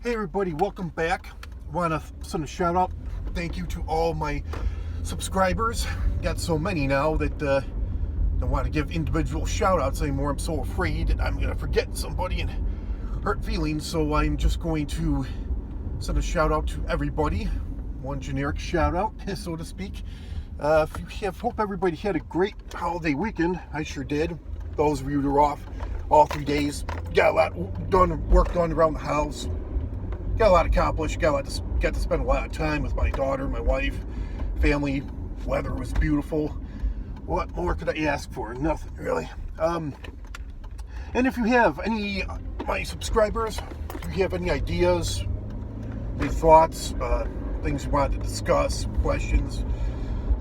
Hey everybody, welcome back. Want to send a shout out. Thank you to all my subscribers. Got so many now that I don't want to give individual shout outs anymore. I'm so afraid that I'm going to forget somebody and hurt feelings. So I'm just going to send a shout out to everybody. One generic shout out, so to speak. Hope everybody had a great holiday weekend. I sure did. Those of you who were off all 3 days, got a lot work done around the house. Got a lot accomplished. Got to spend a lot of time with my daughter, my wife, family. Weather was beautiful. What more could I ask for? Nothing really. And if you have any, my subscribers, if you have any ideas, any thoughts, things you want to discuss, questions,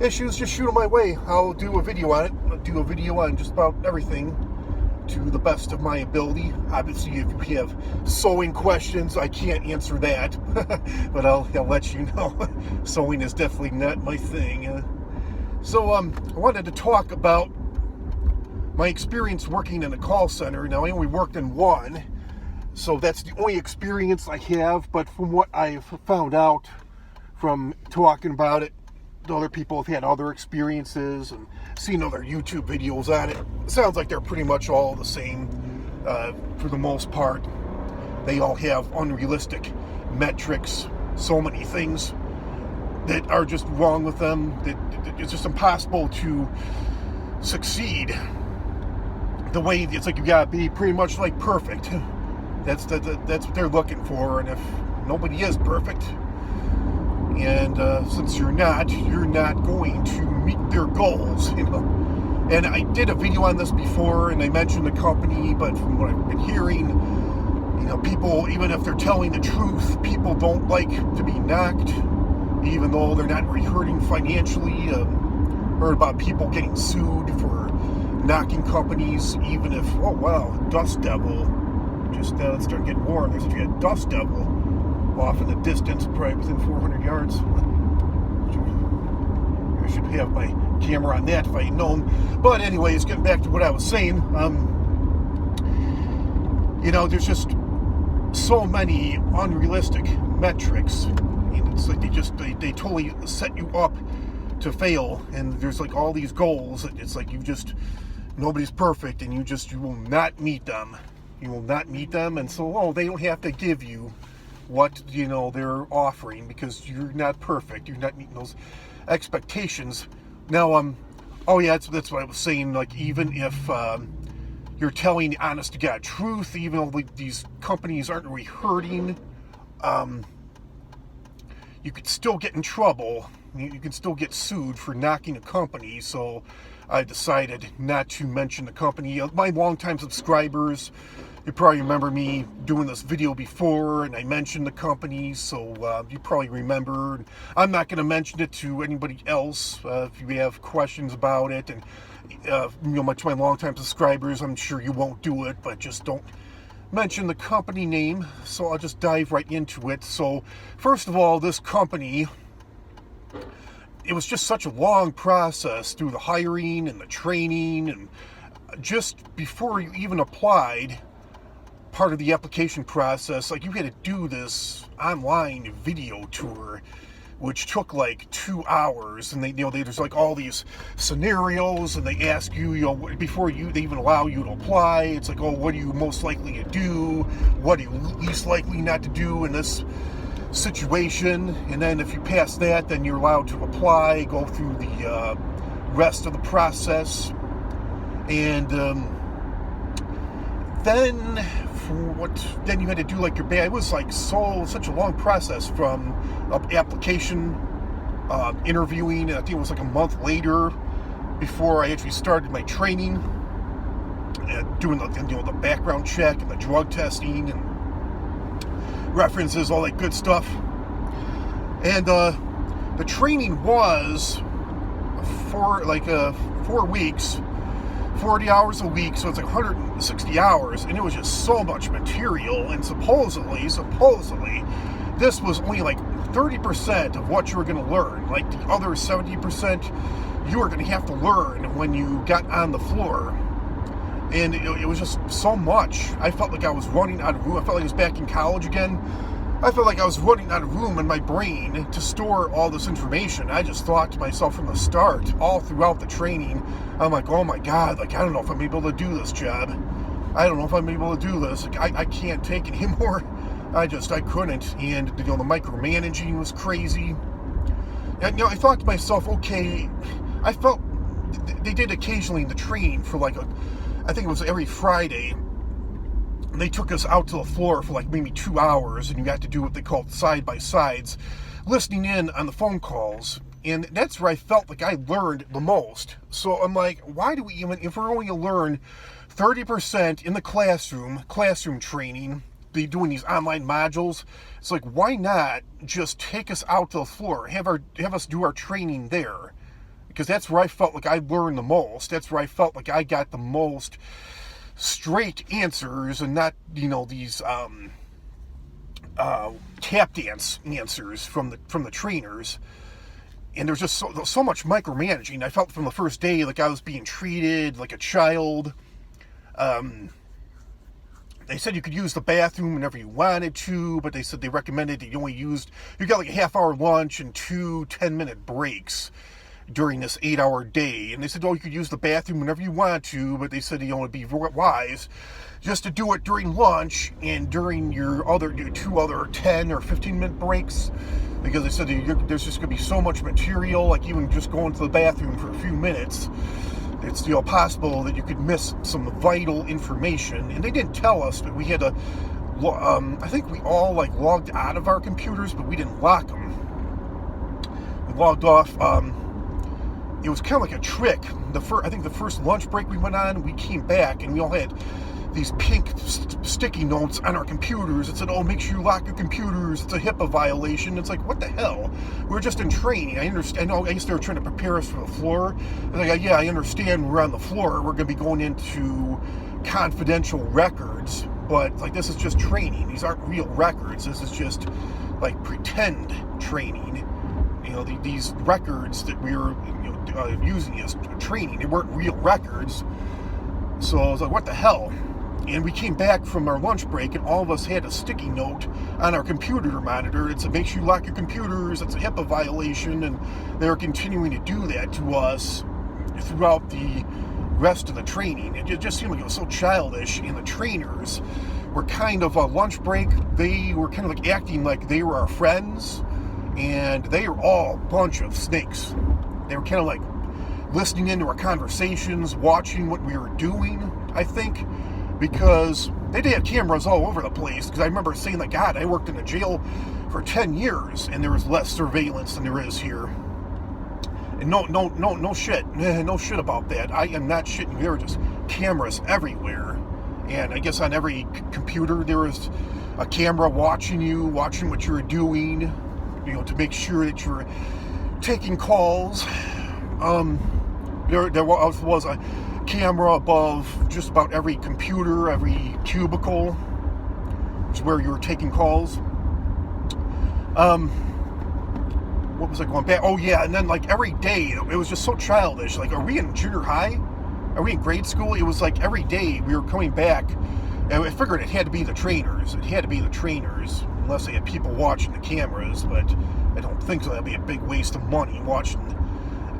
issues, just shoot them my way. I'll do a video on it. I'll do a video on just about everything to the best of my ability. Obviously, if you have sewing questions, I can't answer that, but I'll let you know. Sewing is definitely not my thing. So I wanted to talk about my experience working in a call center. Now, I only worked in one, so that's the only experience I have, but from what I've found out from talking about it, other people have had other experiences and seen other YouTube videos on it. It sounds like they're pretty much all the same for the most part. They all have unrealistic metrics, so many things that are just wrong with them, that it's just impossible to succeed. The way it's like you gotta be pretty much like perfect. That's what they're looking for, and if nobody is perfect, and since you're not going to meet their goals, And I did a video on this before, and I mentioned the company, but from what I've been hearing, people, even if they're telling the truth, people don't like to be knocked, even though they're not really hurting financially. Heard about people getting sued for knocking companies, even if, oh wow, Dust Devil, just it's starting to get warm. There's a Dust Devil off in the distance, probably within 400 yards. I should have my camera on that if I had known. But anyways, getting back to what I was saying, there's just so many unrealistic metrics. It's like they totally set you up to fail, and there's like all these goals. It's like nobody's perfect, and you will not meet them. You will not meet them, and so they don't have to give you what they're offering because you're not perfect. You're not meeting those expectations. Now, that's what I was saying. Like, even if you're telling the honest to God truth, even though these companies aren't really hurting, you could still get in trouble. You can still get sued for knocking a company. So I decided not to mention the company. My longtime subscribers, you probably remember me doing this video before, and I mentioned the company, so you probably remember. I'm not going to mention it to anybody else. If you have questions about it, and to my longtime subscribers, I'm sure you won't do it, but just don't mention the company name. So I'll just dive right into it. So first of all, this company, it was just such a long process through the hiring and the training, and just before you even applied, part of the application process, like, you had to do this online video tour, which took like 2 hours, and there's like all these scenarios, and they ask you, before they even allow you to apply, it's like, what are you most likely to do? What are you least likely not to do in this situation? And then if you pass that, then you're allowed to apply, go through the rest of the process, and then you had to do like your band. It was like such a long process from application, interviewing, and I think it was like a month later before I actually started my training, doing the background check and the drug testing and references, all that good stuff. And the training was for 4 weeks, 40 hours a week, so it's like 160 hours, and it was just so much material, and supposedly, this was only like 30% of what you were going to learn. Like, the other 70%, you were going to have to learn when you got on the floor. And it was just so much. I felt like I was running out of room. I felt like I was back in college again. I felt like I was running out of room in my brain to store all this information. I just thought to myself from the start, all throughout the training, I'm like, oh my God, like, I don't know if I'm able to do this job. I don't know if I'm able to do this. Like, I can't take it anymore. I couldn't. And, the micromanaging was crazy. And, I thought to myself, okay, I felt they did occasionally in the training for like I think it was every Friday. They took us out to the floor for like maybe 2 hours, and you got to do what they called side-by-sides, listening in on the phone calls. And that's where I felt like I learned the most. So I'm like, why do we even, if we're only going to learn 30% in the classroom training, be doing these online modules, it's like, why not just take us out to the floor, have us do our training there? Because that's where I felt like I learned the most. That's where I felt like I got the most straight answers, and not these tap dance answers from the trainers. And there's just so much micromanaging. I felt from the first day like I was being treated like a child. They said you could use the bathroom whenever you wanted to, but they said they recommended that you got like a half-hour lunch and 2 10-minute breaks during this 8-hour day. And they said, you could use the bathroom whenever you want to, but they said it'd be wise just to do it during lunch and during your 2 other 10 or 15-minute breaks, because they said there's just going to be so much material, like even just going to the bathroom for a few minutes, it's possible that you could miss some vital information. And they didn't tell us that we had to, I think we all logged out of our computers, but we didn't lock them. We logged off. It was kind of like a trick. I think the first lunch break we went on, we came back and we all had these pink sticky notes on our computers. It said, make sure you lock your computers. It's a HIPAA violation. It's like, what the hell? We're just in training. I understand. I guess they were trying to prepare us for the floor. And yeah, I understand we're on the floor. We're going to be going into confidential records. But this is just training. These aren't real records. This is just pretend training. These records that we were using as training, they weren't real records. So I was like, what the hell? And we came back from our lunch break, and all of us had a sticky note on our computer monitor. It said, make sure you lock your computers. It's a HIPAA violation. And they were continuing to do that to us throughout the rest of the training. It just seemed like it was so childish. And the trainers were kind of, a lunch break, they were kind of acting like they were our friends. And they were all a bunch of snakes. They were kind of listening into our conversations, watching what we were doing, I think, because they did have cameras all over the place. Because I remember saying, God, I worked in a jail for 10 years, and there was less surveillance than there is here. And no shit. No shit about that. I am not shitting. There were just cameras everywhere. And I guess on every computer there was a camera watching what you were doing, to make sure that you're taking calls. There was a camera above just about every computer, every cubicle, which is where you were taking calls. What was I going back? Oh yeah, and then every day, it was just so childish. Are we in junior high? Are we in grade school? It was every day we were coming back, and I figured it had to be the trainers. It had to be the trainers, unless they had people watching the cameras, but I don't think so. That'd be a big waste of money watching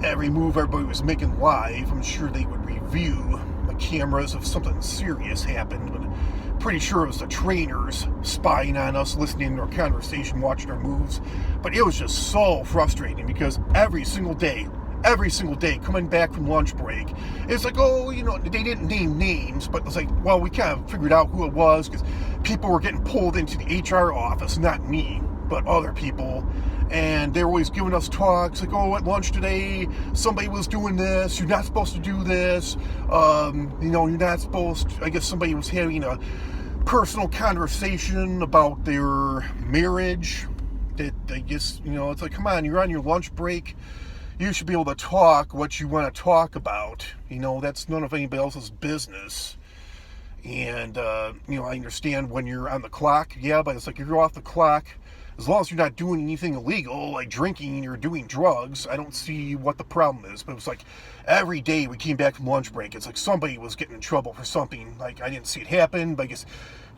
every move everybody was making live. I'm sure they would review the cameras if something serious happened, but I'm pretty sure it was the trainers spying on us, listening to our conversation, watching our moves. But it was just so frustrating, because every single day, coming back from lunch break, it's they didn't name names, but it's we kind of figured out who it was, because people were getting pulled into the HR office, not me, but other people. And they were always giving us talks, at lunch today, somebody was doing this, you're not supposed to do this, you're not supposed to, I guess somebody was having a personal conversation about their marriage, that I guess, it's come on, you're on your lunch break, you should be able to talk what you want to talk about, that's none of anybody else's business. And, I understand when you're on the clock, yeah, but it's if you're off the clock, as long as you're not doing anything illegal, like drinking or doing drugs, I don't see what the problem is. But it was every day we came back from lunch break, it's somebody was getting in trouble for something. I didn't see it happen, but I guess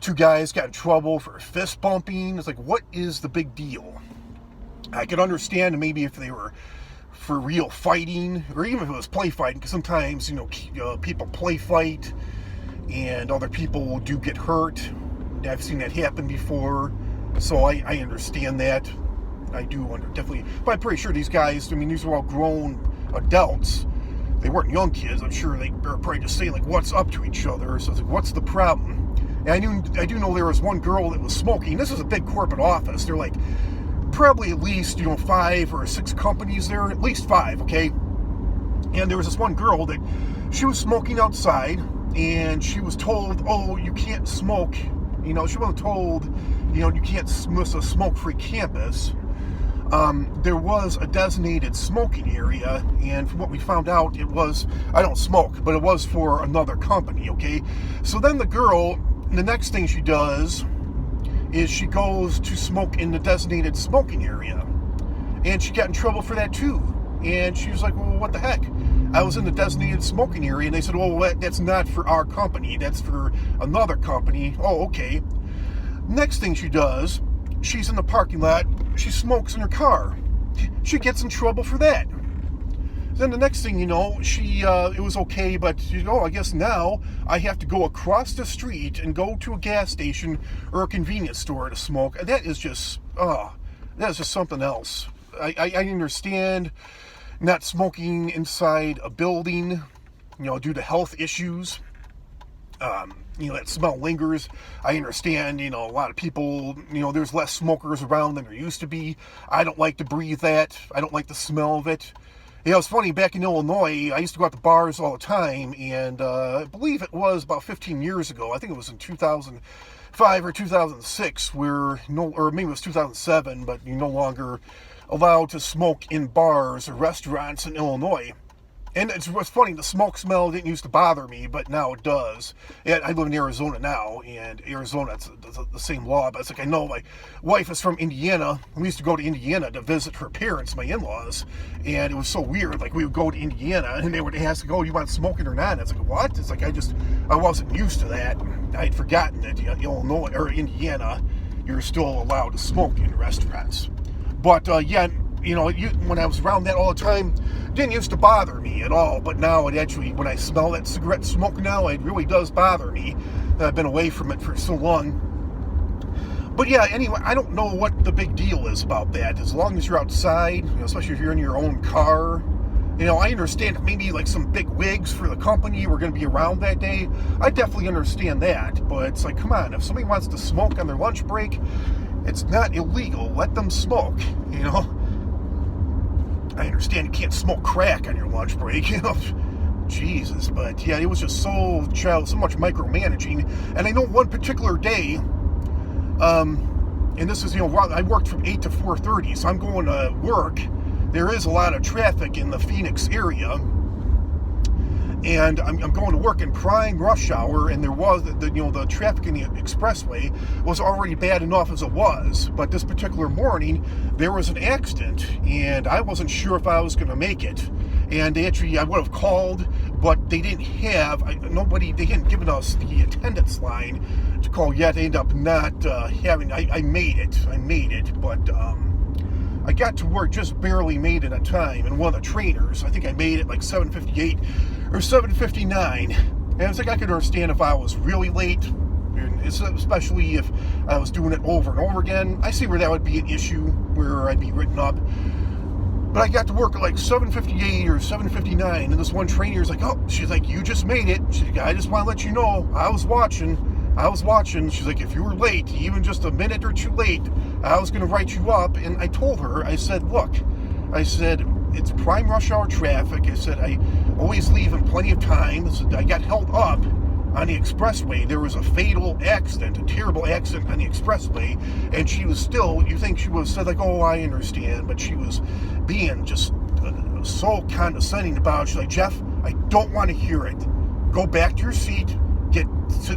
2 guys got in trouble for fist bumping. It's like, what is the big deal? I could understand maybe if they were for real fighting, or even if it was play fighting, because sometimes, people play fight and other people do get hurt. I've seen that happen before, so I understand that. I do definitely, but I'm pretty sure these guys, these are all grown adults. They weren't young kids. I'm sure they were probably just saying, like, what's up to each other. So it's like, what's the problem? And I do know there was one girl that was smoking. This is a big corporate office. They're like, probably at least, 5 or 6 companies there, at least 5, okay? And there was this one girl that she was smoking outside, and she was told, oh, you can't smoke. She wasn't told, you can't smoke-free campus. There was a designated smoking area, and from what we found out, it was, I don't smoke, but it was for another company, okay? So then the next thing she does is she goes to smoke in the designated smoking area, and she got in trouble for that too. And she was like, well, what the heck? I was in the designated smoking area, and they said, well, that's not for our company, that's for another company. Oh, okay. Next thing she does, she's in the parking lot, she smokes in her car. She gets in trouble for that. Then the next thing you know, it was okay, but I guess now I have to go across the street and go to a gas station or a convenience store to smoke. That is just something else. I understand not smoking inside a building, due to health issues. That smell lingers. I understand, a lot of people, there's less smokers around than there used to be. I don't like to breathe that. I don't like the smell of it. It's funny, back in Illinois, I used to go out to bars all the time, and I believe it was about 15 years ago. I think it was in 2005 or 2006, or maybe it was 2007, but you're no longer allowed to smoke in bars or restaurants in Illinois. And it's funny, the smoke smell didn't used to bother me, but now it does. And I live in Arizona now, and Arizona, it's the same law. But it's like, I know my wife is from Indiana. We used to go to Indiana to visit her parents, my in-laws. And it was so weird. Like, we would go to Indiana, and they would ask, oh, you want smoking or not? And it's like, what? It's like, I wasn't used to that. I had forgotten that Illinois, or Indiana, you're still allowed to smoke in restaurants. But, when I was around that all the time, it didn't used to bother me at all, but now it actually, when I smell that cigarette smoke now, it really does bother me. I've been away from it for so long. But yeah, anyway, I don't know what the big deal is about that. As long as you're outside, especially if you're in your own car, I understand if maybe like some big wigs for the company were going to be around that day. I definitely understand that, but it's like, come on, if somebody wants to smoke on their lunch break, it's not illegal. Let them smoke, I understand you can't smoke crack on your lunch break, Jesus, but yeah, it was just so much micromanaging. And I know one particular day, and this is, I worked from 8 to 4:30, so I'm going to work. There is a lot of traffic in the Phoenix area, and I'm going to work in prime rush hour, and there was the traffic in the expressway was already bad enough as it was. But this particular morning, there was an accident, and I wasn't sure if I was going to make it. And I would have called, but they didn't have they hadn't given us the attendance line to call yet. They ended up not having. I made it, but I got to work, just barely made it on time, and one of the trainers, I think I made it like 7:58 or 7:59, and it's like I could understand if I was really late, especially if I was doing it over and over again. I see where that would be an issue, where I'd be written up. But I got to work at like 7:58 or 7:59, and this one trainer's like, oh, she's like, you just made it. She's like, I just want to let you know, I was watching. She's like, if you were late, even just a minute or two late, I was going to write you up. And I told her, I said, look, it's prime rush hour traffic. I said, I always leave in plenty of time. I got held up on the expressway. There was a fatal accident, a terrible accident on the expressway. And she was still, you think she would have said like, oh, I understand. But she was being just so condescending about it. She's like, Jeff, I don't want to hear it. Go back to your seat.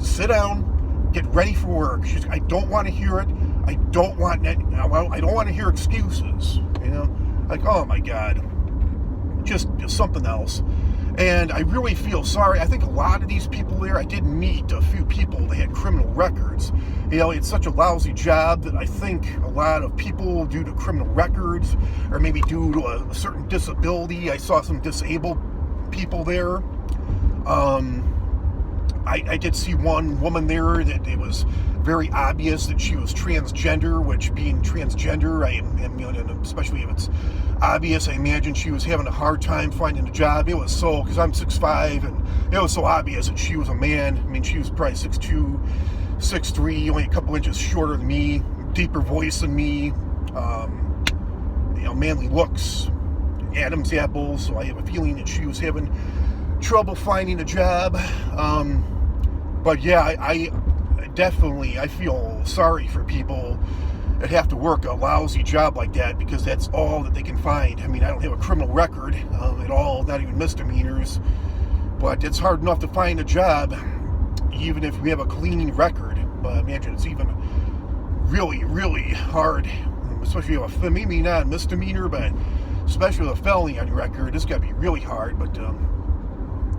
Sit down, get ready for work. She's like, I don't want to hear it. I don't want to hear excuses. Like, oh my God, just something else. And I really feel sorry. I think a lot of these people there, I did meet a few people that had criminal records. It's such a lousy job that I think a lot of people, due to criminal records, or maybe due to a certain disability, I saw some disabled people there. I did see one woman there that it was very obvious that she was transgender, which being transgender, especially if it's obvious, I imagine she was having a hard time finding a job. It was so, because I'm 6'5", and it was so obvious that she was a man. I mean, she was probably 6'2", 6'3", only a couple inches shorter than me, deeper voice than me, manly looks, Adam's apple, so I have a feeling that she was having trouble finding a job. But yeah, I definitely, I feel sorry for people that have to work a lousy job like that, because that's all that they can find. I mean, I don't have a criminal record at all, not even misdemeanors, but it's hard enough to find a job, even if we have a clean record. But I imagine it's even really, really hard, especially if you maybe not a misdemeanor, but especially with a felony on your record. It's got to be really hard. But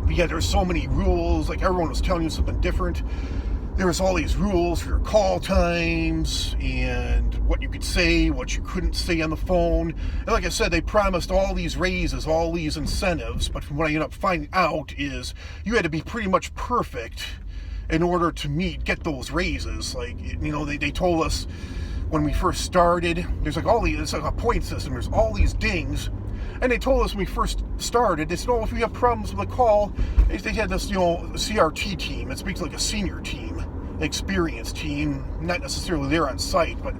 yeah, there's so many rules. Like, everyone was telling you something different. There was all these rules for your call times and what you could say, what you couldn't say on the phone. And like I said, they promised all these raises, all these incentives. But from what I ended up finding out is you had to be pretty much perfect in order to get those raises. Like, they told us when we first started, there's like all these, it's like a point system. There's all these dings. And they told us when we first started, they said, if we have problems with a call, they had this, CRT team. It's basically like a senior team, experienced team, not necessarily there on site, but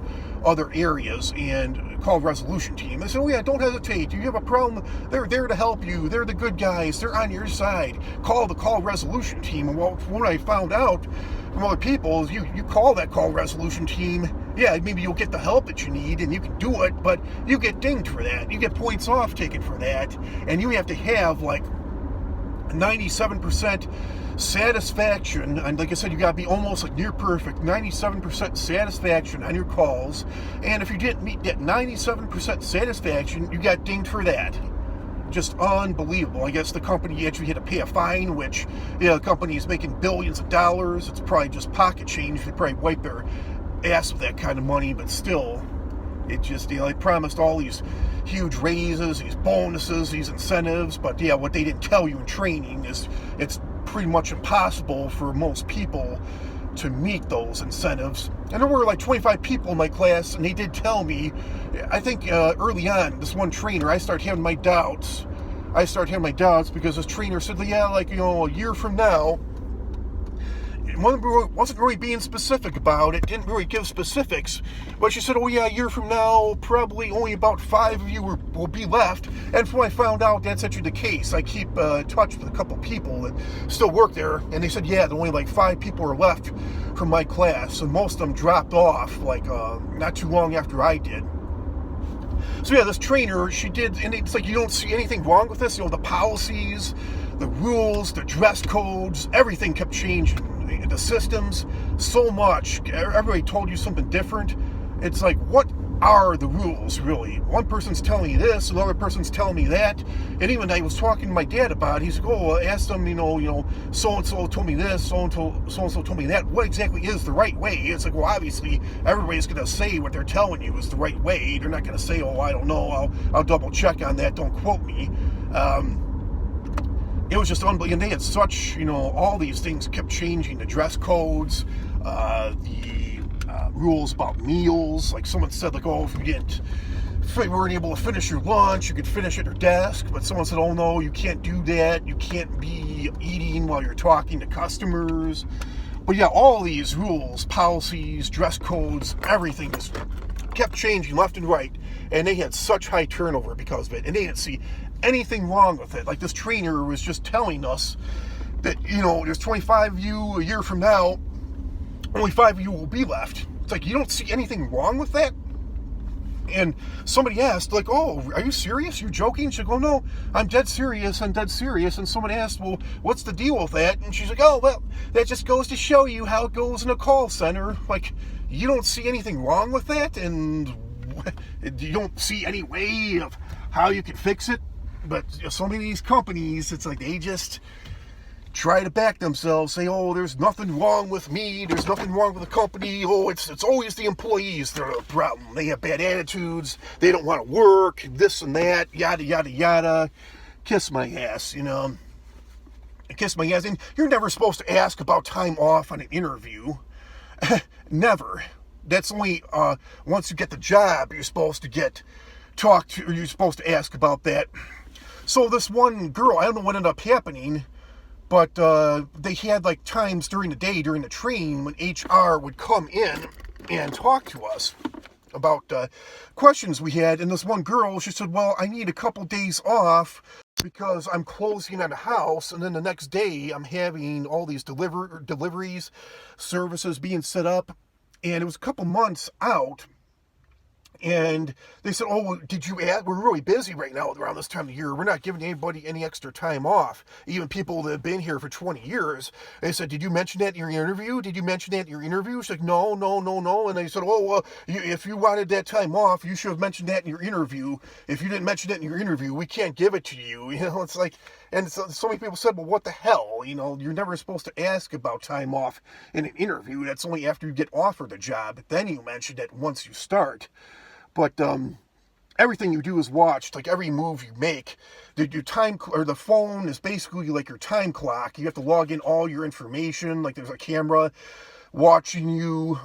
other areas, and call resolution team. They said, don't hesitate. You have a problem, they're there to help you. They're the good guys. They're on your side. Call the call resolution team. And what I found out from other people is you call that call resolution team, maybe you'll get the help that you need and you can do it, but you get dinged for that. You get points off taken for that, and you have to have like 97% satisfaction. And like I said, you got to be almost like near perfect, 97% satisfaction on your calls. And if you didn't meet that 97% satisfaction, you got dinged for that. Just unbelievable. I guess the company actually had to pay a fine, which, the company is making billions of dollars. It's probably just pocket change. They probably wipe their ass with that kind of money, but still, it just, they promised all these huge raises, these bonuses, these incentives, but what they didn't tell you in training is it's pretty much impossible for most people to meet those incentives. And there were like 25 people in my class, and they did tell me, I think early on, this one trainer, I started having my doubts. Because this trainer said, a year from now, wasn't really being specific about it, didn't really give specifics, but she said, a year from now, probably only about 5 of you will be left. And from what I found out, that's actually the case. I keep touch with a couple people that still work there, and they said, there only like 5 people are left from my class, and most of them dropped off not too long after I did. So this trainer, she did, and it's like, you don't see anything wrong with this. The policies, the rules, the dress codes, everything kept changing. The systems, so much. Everybody told you something different. It's like, what are the rules, really? One person's telling you this, another person's telling me that. And even I was talking to my dad about it. He's like, asked them, so-and-so told me this, so-and-so told me that. What exactly is the right way? It's like, obviously, everybody's going to say what they're telling you is the right way. They're not going to say, I don't know, I'll double check on that, don't quote me. It was just unbelievable. And they had such, all these things kept changing. The dress codes, the rules about meals. Like someone said, if you weren't able to finish your lunch, you could finish at your desk. But someone said, no, you can't do that. You can't be eating while you're talking to customers. But all these rules, policies, dress codes, everything just kept changing left and right. And they had such high turnover because of it. And they didn't see anything wrong with it. Like, this trainer was just telling us that, there's 25 of you a year from now, only 5 of you will be left. It's like, you don't see anything wrong with that? And somebody asked, are you serious? You're joking? She's like, no, I'm dead serious. And someone asked, what's the deal with that? And she's like, that just goes to show you how it goes in a call center. Like, you don't see anything wrong with that? And you don't see any way of how you can fix it? But so many of these companies, it's like they just try to back themselves, say, oh, there's nothing wrong with me, there's nothing wrong with the company, oh, it's always the employees that are the problem. They have bad attitudes, they don't want to work, this and that, yada, yada, yada. Kiss my ass, you know. Kiss my ass. And you're never supposed to ask about time off on an interview. Never. That's only once you get the job, you're supposed to or you're supposed to ask about that. So this one girl, I don't know what ended up happening, but they had like times during the day, during the training, when HR would come in and talk to us about questions we had. And this one girl, she said, well, I need a couple days off because I'm closing on a house, and then the next day I'm having all these deliveries, services being set up. And it was a couple months out. And they said, oh, did you add? We're really busy right now around this time of year. We're not giving anybody any extra time off. Even people that have been here for 20 years. They said, did you mention that in your interview? Did you mention that in your interview? She's like, no. And they said, oh, well, if you wanted that time off, you should have mentioned that in your interview. If you didn't mention that in your interview, we can't give it to you. You know, it's like, and so many people said, well, what the hell? You know, you're never supposed to ask about time off in an interview. That's only after you get offered a job. Then you mention it once you start. But everything you do is watched. Like every move you make, your time or the phone is basically like your time clock. You have to log in all your information. Like there's a camera watching you.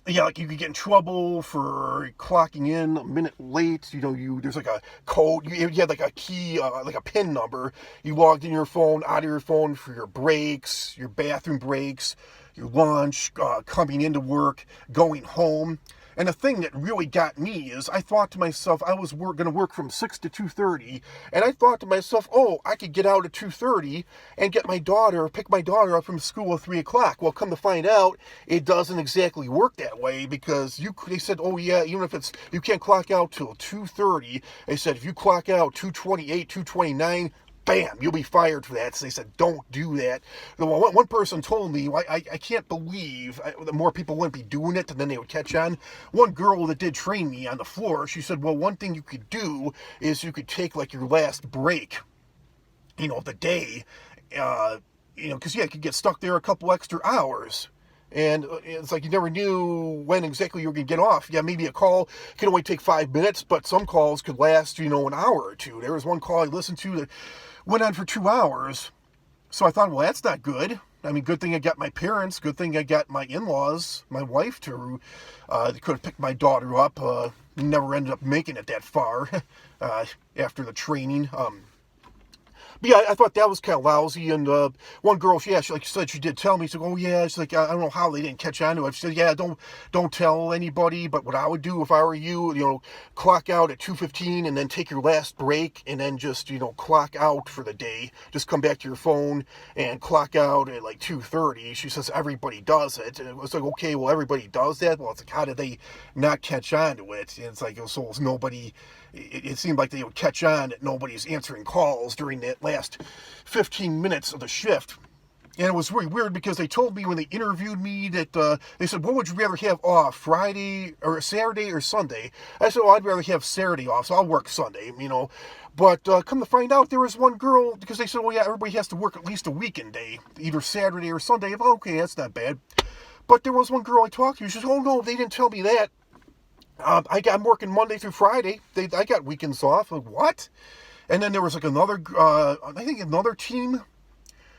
Like you could get in trouble for clocking in a minute late. You know, there's like a code. You had like a key, like a PIN number. You logged in your phone, out of your phone for your breaks, your bathroom breaks, your lunch, coming into work, going home. And the thing that really got me is I thought to myself, I was going to work from 6 to 2:30, and I thought to myself, oh, I could get out at 2:30 and pick my daughter up from school at 3 o'clock. Well, come to find out, it doesn't exactly work that way, because they said, oh yeah, even if you can't clock out till 2:30, they said if you clock out 2:28, 2:29, bam, you'll be fired for that. So they said, don't do that. One person told me, I can't believe that more people wouldn't be doing it, and then they would catch on. One girl that did train me on the floor, she said, well, one thing you could do is you could take like your last break, you know, the day, because you could get stuck there a couple extra hours. And it's like you never knew when exactly you were going to get off. Yeah, maybe a call can only take 5 minutes, but some calls could last, an hour or two. There was one call I listened to that went on for 2 hours. So I thought, well, that's not good. I mean, good thing I got my parents. Good thing I got my in-laws, my wife, to could have picked my daughter up. Never ended up making it that far after the training. But yeah, I thought that was kind of lousy. And one girl, like you said, she did tell me. She's like, oh yeah, she's like, I don't know how they didn't catch on to it. She said, yeah, don't tell anybody. But what I would do if I were you, clock out at 2:15 and then take your last break and then just, clock out for the day. Just come back to your phone and clock out at like 2:30. She says everybody does it. And it was like, okay, well, everybody does that. Well, it's like, how did they not catch on to it? And it's like, so was nobody. It seemed like they would catch on that nobody's answering calls during that last 15 minutes of the shift. And it was really weird because they told me when they interviewed me that they said, what would you rather have off, Friday or Saturday or Sunday? I said, well, I'd rather have Saturday off, so I'll work Sunday, But come to find out, there was one girl, because they said, well, yeah, everybody has to work at least a weekend day, either Saturday or Sunday. Okay, that's not bad. But there was one girl I talked to, she said, oh, no, they didn't tell me that. I'm working Monday through Friday. I got weekends off. Like, what? And then there was like another team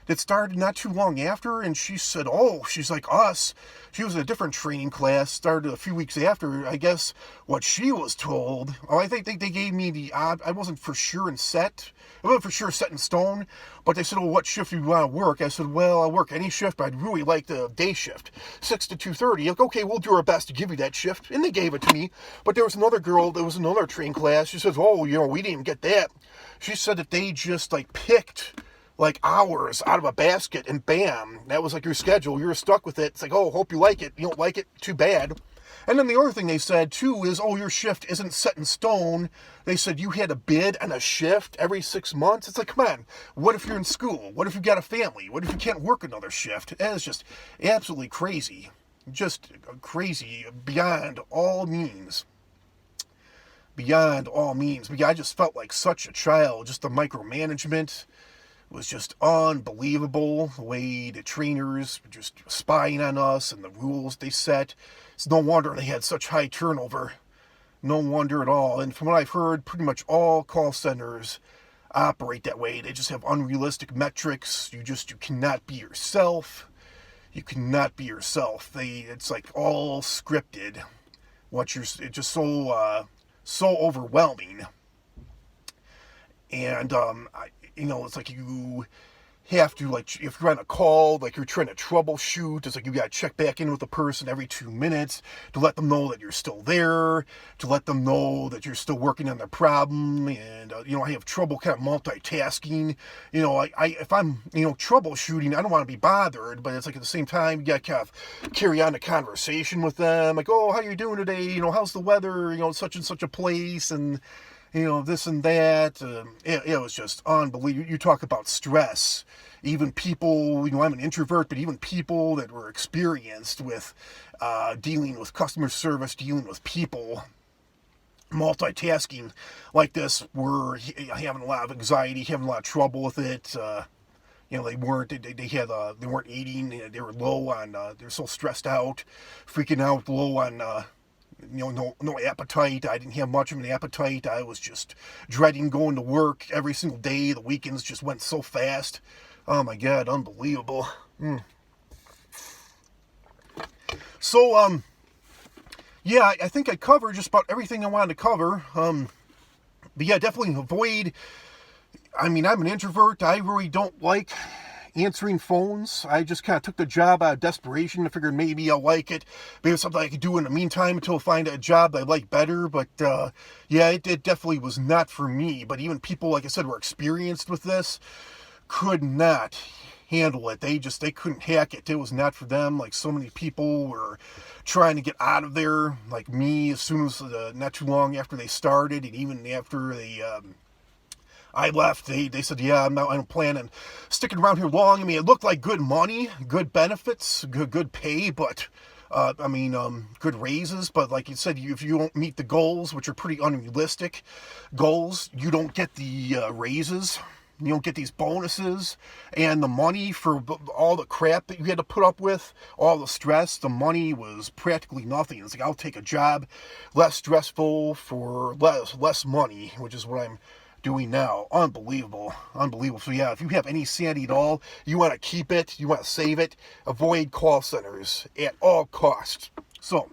that started not too long after, and she said, oh, she's like us. She was in a different training class, started a few weeks after, I guess, what she was told. Oh, I think they gave me I wasn't for sure set in stone, but they said, well, what shift do you want to work? I said, well, I'll work any shift, but I'd really like the day shift, 6 to 2:30. Like, okay, we'll do our best to give you that shift. And they gave it to me. But there was another girl, there was another training class. She says, oh, we didn't even get that. She said that they just picked like hours out of a basket, and bam, that was like your schedule. You're stuck with it. It's like, oh, hope you like it. You don't like it, too bad. And then the other thing they said too is, oh, your shift isn't set in stone. They said you had to bid on a shift every 6 months. It's like, come on, what if you're in school? What if you got a family? What if you can't work another shift? That is just absolutely crazy. Just crazy beyond all means. beyond all means. But yeah, I just felt like such a child. Just the micromanagement was just unbelievable. The way the trainers were just spying on us and the rules they set. It's no wonder they had such high turnover. No wonder at all. And from what I've heard, pretty much all call centers operate that way. They just have unrealistic metrics. You cannot be yourself. You cannot be yourself. It's like all scripted. It's just so overwhelming. And it's like you have to, like, if you're on a call, like you're trying to troubleshoot, it's like you got to check back in with the person every 2 minutes to let them know that you're still there, to let them know that you're still working on their problem. And I have trouble kind of multitasking. If I'm troubleshooting, I don't want to be bothered, but it's like at the same time you got to kind of carry on a conversation with them, like, oh, how you doing today, how's the weather, such and such a place, and this and that. It was just unbelievable. You talk about stress. Even people, I'm an introvert, but even people that were experienced with dealing with customer service, dealing with people, multitasking like this, were having a lot of anxiety, having a lot of trouble with it. They weren't eating. They were low on. They were so stressed out, freaking out, low on. No appetite. I didn't have much of an appetite. I was just dreading going to work every single day. The weekends just went so fast. Oh my God, unbelievable. So, yeah, I think I covered just about everything I wanted to cover. But yeah, definitely avoid. I'm an introvert. I really don't like answering phones. I just kind of took the job out of desperation. I figured maybe I'll like it. Maybe it's something I could do in the meantime until I find a job that I like better. But yeah, it definitely was not for me. But even people, like I said, were experienced with this, could not handle it. They couldn't hack it. It was not for them. Like, so many people were trying to get out of there, like me, as soon as not too long after they started, and even after I left, they said, yeah, I don't plan on sticking around here long. It looked like good money, good benefits, good pay, but, good raises. But like you said, if you don't meet the goals, which are pretty unrealistic goals, you don't get the raises. You don't get these bonuses, and the money for all the crap that you had to put up with, all the stress. The money was practically nothing. It's like, I'll take a job less stressful for less money, which is what I'm doing now. Unbelievable. So yeah, if you have any sanity at all, you want to keep it, you want to save it, avoid call centers at all costs. So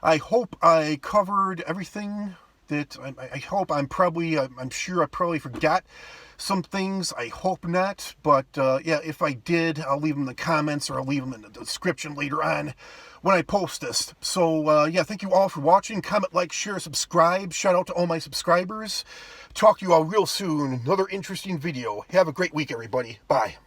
I hope I covered everything that I hope. I'm sure I probably forgot some things. I hope not, but yeah, if I did, I'll leave them in the comments, or I'll leave them in the description later on when I post this. So yeah, thank you all for watching. Comment, like, share, subscribe. Shout out to all my subscribers. Talk to you all real soon. Another interesting video. Have a great week, everybody. Bye.